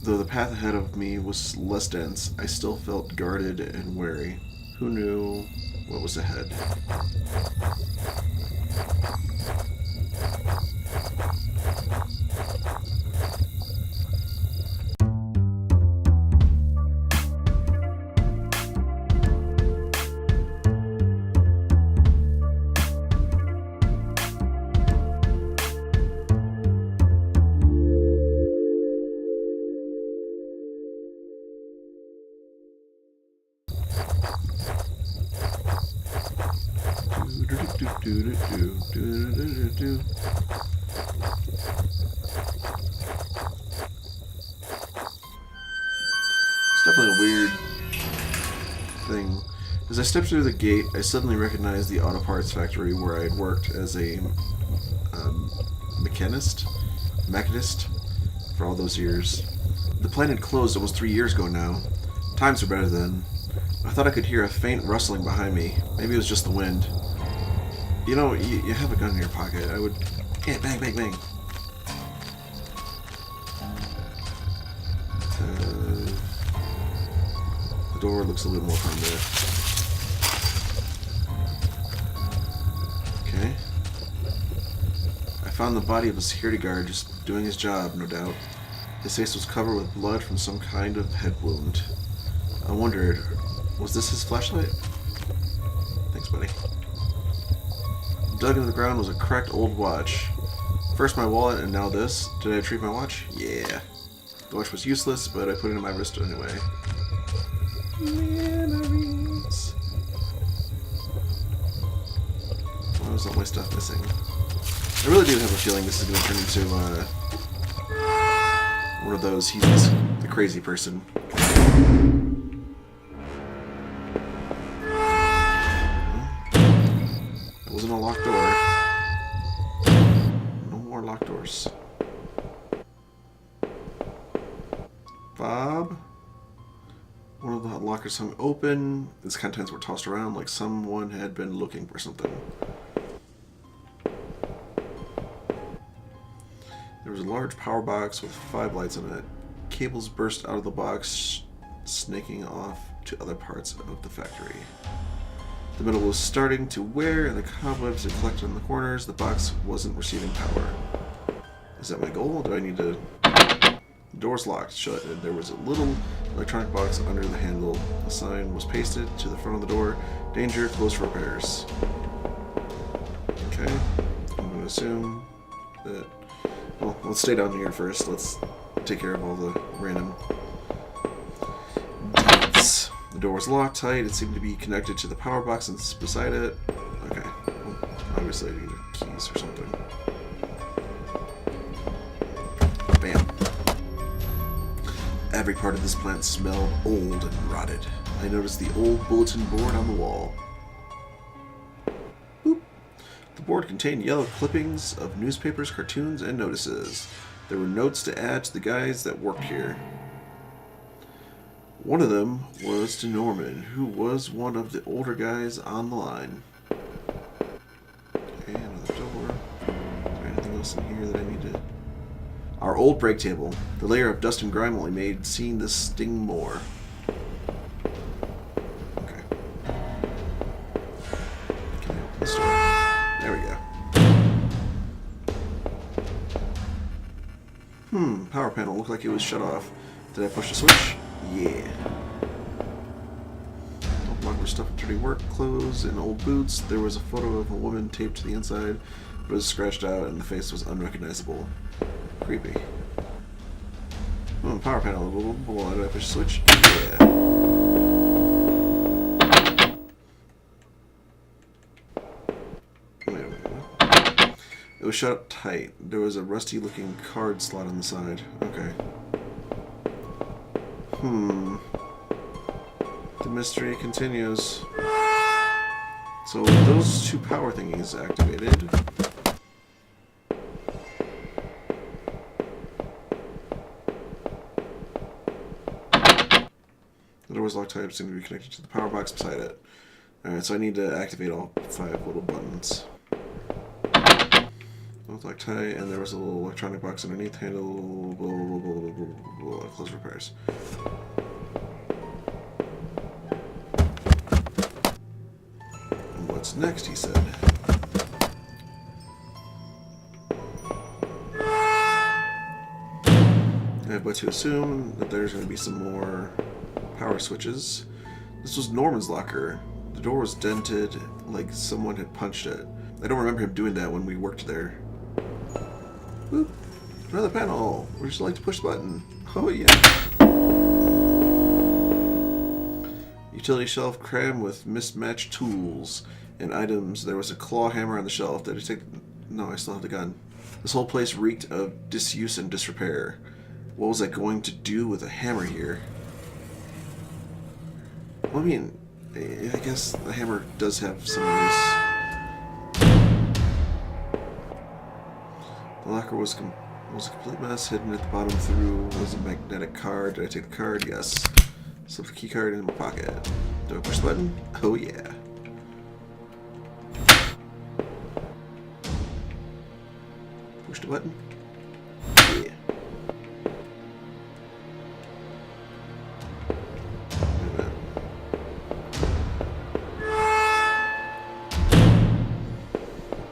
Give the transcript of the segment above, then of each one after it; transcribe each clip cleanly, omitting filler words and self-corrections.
Though the path ahead of me was less dense, I still felt guarded and wary. Who knew what was ahead? It's definitely a weird thing. As I stepped through the gate, I suddenly recognized the auto parts factory where I had worked as a mechanist for all those years. The plant had closed almost 3 years ago now. Times were better then. I thought I could hear a faint rustling behind me. Maybe it was just the wind. You know, you have a gun in your pocket. I would... Yeah, bang, bang, bang. The door looks a little more permanent. Okay. I found the body of a security guard just doing his job, no doubt. His face was covered with blood from some kind of head wound. I wondered, was this his flashlight? Thanks, buddy. Dug into the ground was a cracked old watch. First my wallet and now this. Did I retrieve my watch? Yeah. The watch was useless, but I put it in my wrist anyway. Memories. Why was all my stuff missing? I really do have a feeling this is going to turn into one of those, he's the crazy person. That wasn't a locked door. No more locked doors. Bob? One of the lockers hung open. Its contents were tossed around like someone had been looking for something. There was a large power box with 5 lights in it. Cables burst out of the box, snaking off to other parts of the factory. The metal was starting to wear, and the cobwebs had collected in the corners. The box wasn't receiving power. Is that my goal? Do I need to... The door's locked shut, and there was a little electronic box under the handle. A sign was pasted to the front of the door. Danger, closed for repairs. Okay. I'm going to assume that... Well, let's stay down here first. Let's take care of all the random deeds. The door was locked tight. It seemed to be connected to the power box and beside it. Okay. Well, obviously I need keys or something. Bam. Every part of this plant smelled old and rotted. I noticed the old bulletin board on the wall. Boop. The board contained yellow clippings of newspapers, cartoons, and notices. There were notes to add to the guys that worked here. One of them was to Norman, who was one of the older guys on the line. Okay, another door. Is there anything else in here that I need to... Our old break table. The layer of dust and grime only made seeing this sting more. Okay. Can I open this door? There we go. Power panel looked like it was shut off. Did I push the switch? Yeah. Don't lock stuff in dirty work clothes and old boots. There was a photo of a woman taped to the inside, but it was scratched out and the face was unrecognizable. Creepy. Power panel. Did I push the switch? Yeah. Wait a minute. It was shut up tight. There was a rusty looking card slot on the side. Okay. The mystery continues. So those 2 power thingies activated. The door was locked tight, seemed to be connected to the power box beside it. Alright, so I need to activate all 5 little buttons. with loctite, and there was a little electronic box underneath. Handle. Blah, blah, blah, blah, blah, blah, blah, close repairs. And what's next? He said. I have but to assume that there's going to be some more power switches. This was Norman's locker. The door was dented like someone had punched it. I don't remember him doing that when we worked there. Boop. Another panel. Would you just like to push the button? Oh yeah. Utility shelf crammed with mismatched tools and items. There was a claw hammer on the shelf. Did I take... No, I still have the gun. This whole place reeked of disuse and disrepair. What was I going to do with a hammer here? Well, I mean, I guess the hammer does have some of this. The locker was a complete mess. Hidden at the bottom through was a magnetic card. Did I take the card? Yes. Slip the key card in my pocket. Do I push the button? Oh yeah. Push the button? Yeah.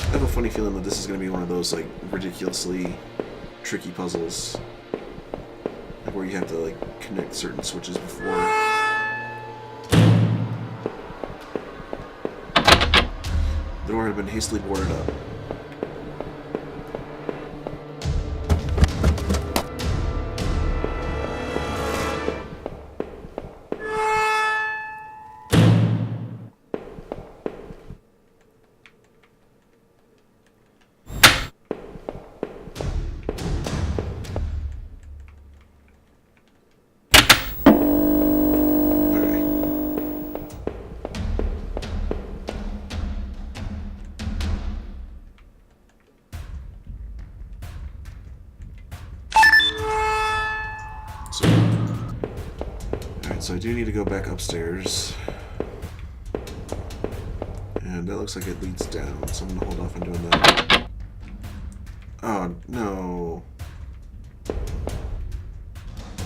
I have a funny feeling that this is going to be one of those like ridiculously tricky puzzles, like where you have to like connect certain switches before. The door had been hastily boarded up. So I do need to go back upstairs. And that looks like it leads down, so I'm going to hold off on doing that. Oh, no.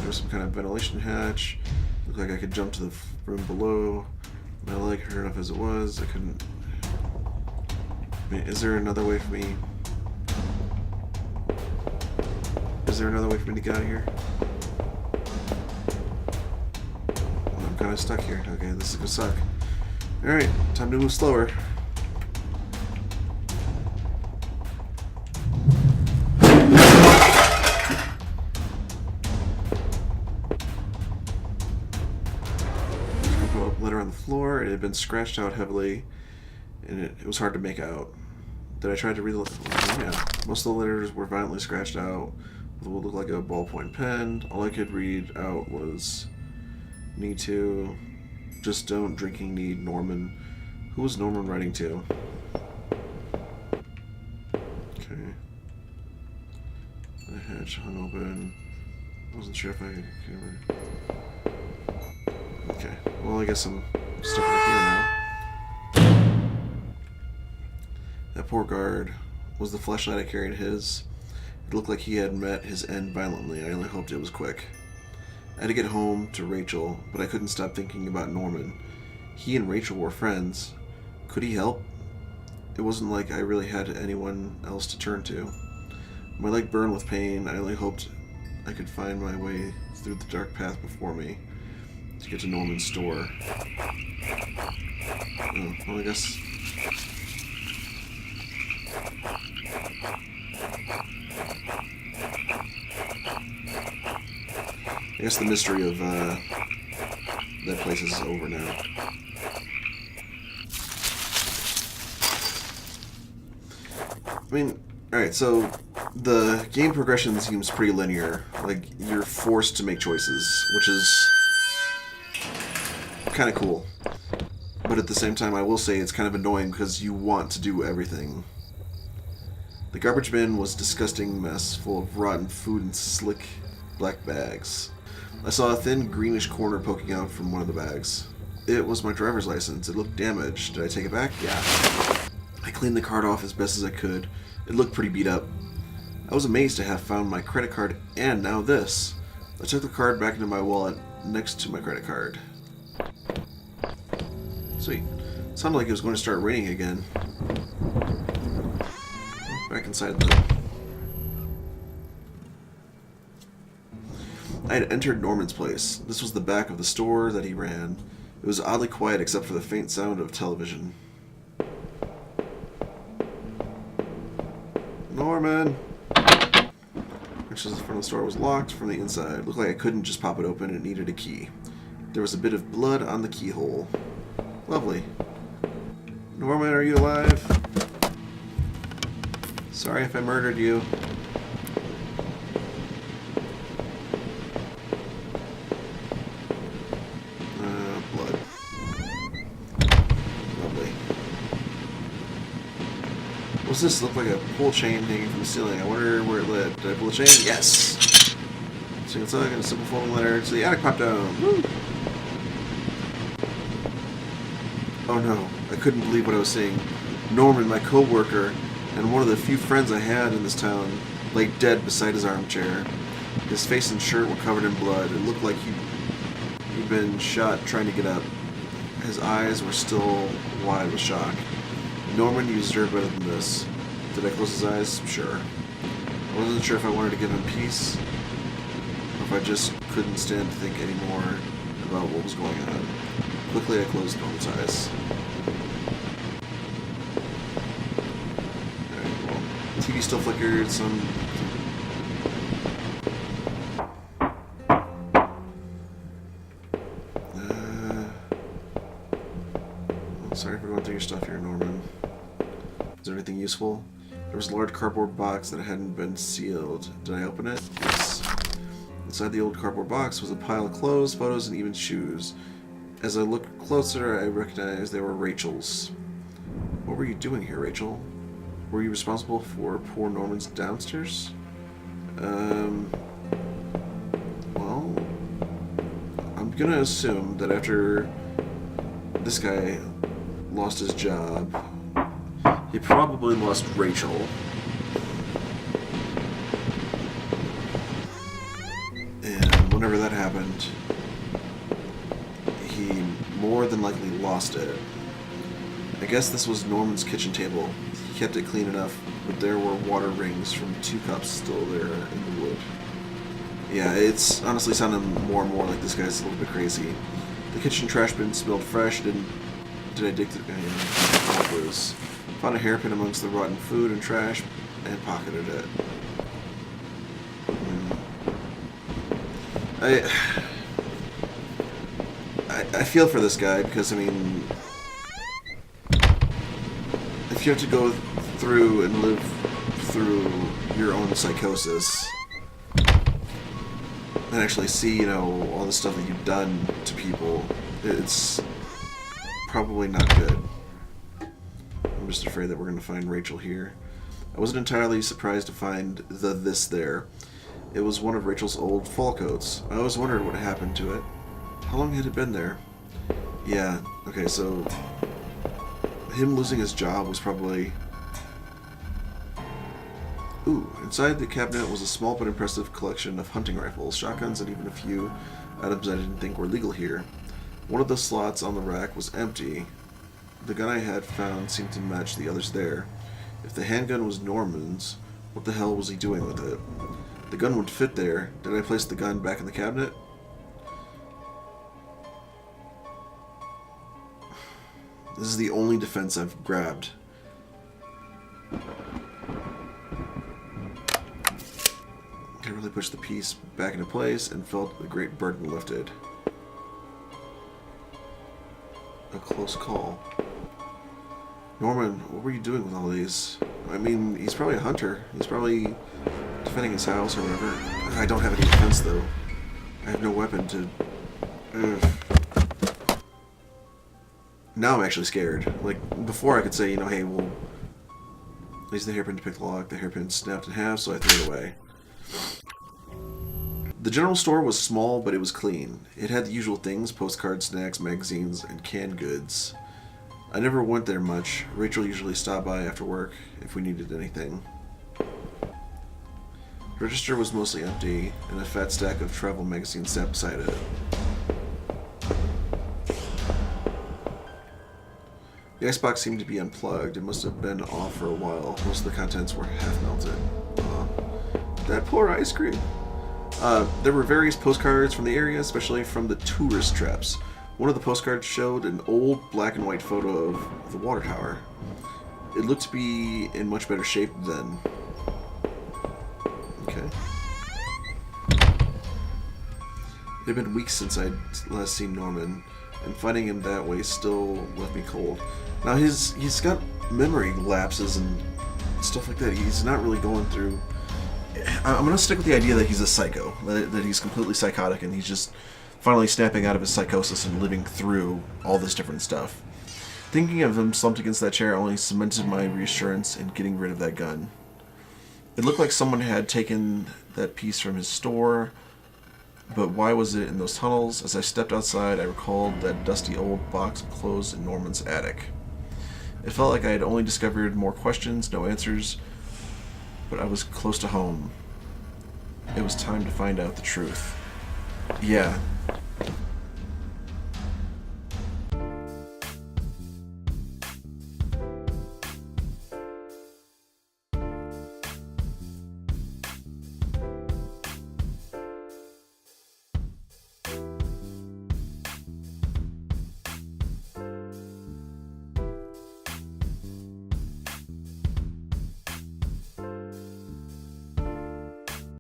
There's some kind of ventilation hatch. Looked like I could jump to the room below. My leg hurt enough as it was. I couldn't... I mean, is there another way for me? Is there another way for me to get out of here? I'm kind of stuck here. Okay, this is gonna suck. Alright, time to move slower. Letter on the floor. It had been scratched out heavily, and it was hard to make out. Did I try to read the... Yeah. Most of the letters were violently scratched out with what looked like a ballpoint pen. All I could read out was... Need to... Just don't. Drinking need. Norman. Who was Norman writing to? Okay. The hatch hung open. Wasn't sure if I could... Okay. Well, I guess I'm stuck right here now. That poor guard. Was the flashlight I carried his? It looked like he had met his end violently. I only hoped it was quick. I had to get home to Rachel, but I couldn't stop thinking about Norman. He and Rachel were friends. Could he help? It wasn't like I really had anyone else to turn to. My leg burned with pain. I only hoped I could find my way through the dark path before me to get to Norman's store. Oh, well, I guess... I guess the mystery of that place is over now. I mean, alright, so the game progression seems pretty linear. Like, you're forced to make choices, which is kind of cool. But at the same time, I will say it's kind of annoying because you want to do everything. The garbage bin was a disgusting mess full of rotten food and slick black bags. I saw a thin greenish corner poking out from one of the bags. It was my driver's license. It looked damaged. Did I take it back? Yeah. I cleaned the card off as best as I could. It looked pretty beat up. I was amazed to have found my credit card and now this. I took the card back into my wallet next to my credit card. Sweet. It sounded like it was going to start raining again. Back inside though. I had entered Norman's place. This was the back of the store that he ran. It was oddly quiet except for the faint sound of television. Norman! Which is the front of the store was locked from the inside. It looked like I couldn't just pop it open. It needed a key. There was a bit of blood on the keyhole. Lovely. Norman, are you alive? Sorry if I murdered you. Blood. Lovely. What's this? Look like a pull chain hanging from the ceiling. I wonder where it led. Did I pull the chain? Yes! Single tug and a simple folding letter to the attic pop down. Woo! Oh no, I couldn't believe what I was seeing. Norman, my co-worker, and one of the few friends I had in this town, lay dead beside his armchair. His face and shirt were covered in blood. It looked like he'd been shot trying to get up. His eyes were still wide with shock. Norman, you deserve better than this. Did I close his eyes? Sure. I wasn't sure if I wanted to give him peace, or if I just couldn't stand to think anymore about what was going on. Quickly, I closed Norman's eyes. Alright, well, the TV still flickered, sorry for going through your stuff here, Norman. Is there anything useful? There was a large cardboard box that hadn't been sealed. Did I open it? Yes. Inside the old cardboard box was a pile of clothes, photos, and even shoes. As I looked closer, I recognized they were Rachel's. What were you doing here, Rachel? Were you responsible for poor Norman's downstairs? Well, I'm gonna assume that after this guy lost his job, he probably lost Rachel. And whenever that happened, he more than likely lost it. I guess this was Norman's kitchen table. He kept it clean enough, but there were water rings from 2 cups still there in the wood. Yeah, it's honestly sounding more and more like this guy's a little bit crazy. The kitchen trash bin smelled fresh. Did I dig through the Found a hairpin amongst the rotten food and trash and pocketed it. I feel for this guy because, I mean, if you have to go through and live through your own psychosis and actually see, you know, all the stuff that you've done to people, it's probably not good. I'm just afraid that we're going to find Rachel here. I wasn't entirely surprised to find this there. It was one of Rachel's old fall coats. I always wondered what happened to it. How long had it been there? Yeah, okay, so him losing his job was probably... Ooh, inside the cabinet was a small but impressive collection of hunting rifles, shotguns, and even a few items I didn't think were legal here. One of the slots on the rack was empty. The gun I had found seemed to match the others there. If the handgun was Norman's, what the hell was he doing with it? The gun would fit there. Did I place the gun back in the cabinet? This is the only defense I've grabbed. I really pushed the piece back into place and felt the great burden lifted. A close call. Norman, what were you doing with all these? I mean, he's probably a hunter. He's probably defending his house or whatever. I don't have any defense, though. I have no weapon to... Ugh. Now I'm actually scared. Like, before I could say, you know, hey, well... Use the hairpin to pick the lock. The hairpin snapped in half, so I threw it away. The general store was small, but it was clean. It had the usual things: postcards, snacks, magazines, and canned goods. I never went there much. Rachel usually stopped by after work if we needed anything. The register was mostly empty, and a fat stack of travel magazines sat beside it. The icebox seemed to be unplugged. It must have been off for a while. Most of the contents were half melted. That poor ice cream. There were various postcards from the area, especially from the tourist traps. One of the postcards showed an old black and white photo of the water tower. It looked to be in much better shape then. Okay. It had been weeks since I'd last seen Norman, and finding him that way still left me cold. Now he's got memory lapses and stuff like that. He's not really going through... I'm going to stick with the idea that he's a psycho, that he's completely psychotic, and he's just finally snapping out of his psychosis and living through all this different stuff. Thinking of him slumped against that chair only cemented my reassurance in getting rid of that gun. It looked like someone had taken that piece from his store, but why was it in those tunnels? As I stepped outside, I recalled that dusty old box of clothes in Norman's attic. It felt like I had only discovered more questions, no answers, but I was close to home. It was time to find out the truth. Yeah,